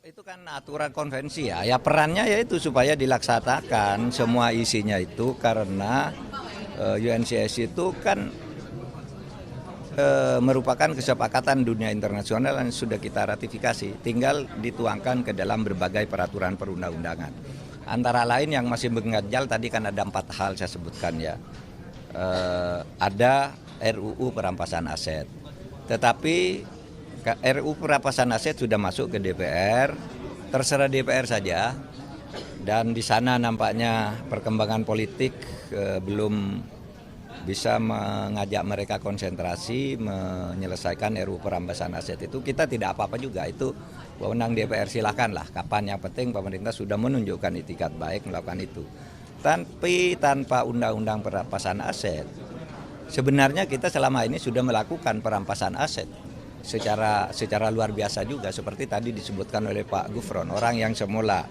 Itu kan aturan konvensi ya. Ya perannya yaitu supaya dilaksanakan semua isinya itu karena UNCS itu kan merupakan kesepakatan dunia internasional yang sudah kita ratifikasi. Tinggal dituangkan ke dalam berbagai peraturan perundang-undangan. Antara lain yang masih mengganjal tadi kan ada 4 hal saya sebutkan ya. Ada RUU perampasan aset. Tetapi RUU perampasan aset sudah masuk ke DPR, terserah DPR saja, dan di sana nampaknya perkembangan politik belum bisa mengajak mereka konsentrasi menyelesaikan RUU perampasan aset itu. Kita tidak apa-apa juga, itu wewenang DPR, silakanlah kapan, yang penting pemerintah sudah menunjukkan itikat baik melakukan itu. Tapi tanpa undang-undang perampasan aset, sebenarnya kita selama ini sudah melakukan perampasan aset secara luar biasa juga, seperti tadi disebutkan oleh Pak Gufron, orang yang semula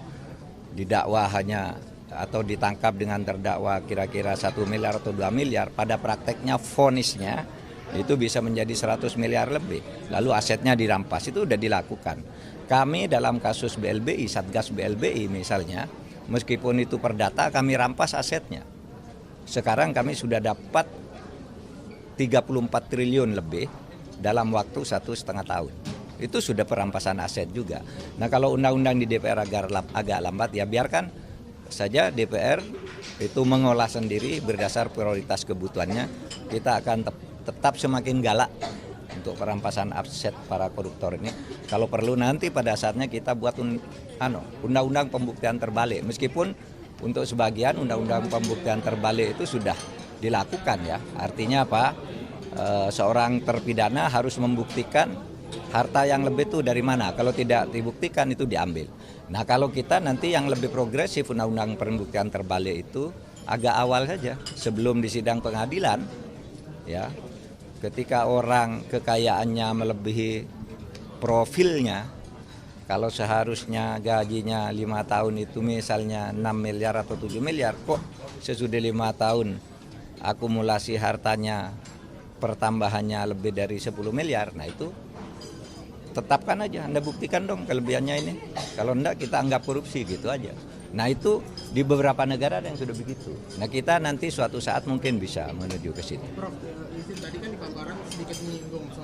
didakwa hanya atau ditangkap dengan terdakwa kira-kira 1 miliar atau 2 miliar, pada prakteknya vonisnya itu bisa menjadi 100 miliar lebih, lalu asetnya dirampas. Itu sudah dilakukan. Kami dalam kasus BLBI, Satgas BLBI misalnya, meskipun itu perdata, kami rampas asetnya. Sekarang kami sudah dapat 34 triliun lebih dalam waktu 1,5 tahun. Itu sudah perampasan aset juga. Nah, kalau undang-undang di DPR agak lambat, ya biarkan saja DPR itu mengolah sendiri berdasar prioritas kebutuhannya. Kita akan tetap semakin galak untuk perampasan aset para koruptor ini. Kalau perlu nanti pada saatnya kita buat undang-undang pembuktian terbalik. Meskipun untuk sebagian undang-undang pembuktian terbalik itu sudah dilakukan ya. Artinya apa? Seorang terpidana harus membuktikan harta yang lebih itu dari mana. Kalau tidak dibuktikan itu diambil. Nah, kalau kita nanti yang lebih progresif, undang-undang pembuktian terbalik itu agak awal saja sebelum di sidang pengadilan ya. Ketika orang kekayaannya melebihi profilnya, kalau seharusnya gajinya 5 tahun itu misalnya 6 miliar atau 7 miliar, kok sesudah 5 tahun akumulasi hartanya pertambahannya lebih dari 10 miliar. Nah, itu tetapkan aja, Anda buktikan dong kelebihannya ini. Kalau enggak kita anggap korupsi, gitu aja. Nah, itu di beberapa negara ada yang sudah begitu. Nah, kita nanti suatu saat mungkin bisa menuju ke situ. Prof, izin tadi kan di paparan sedikit menyinggung soal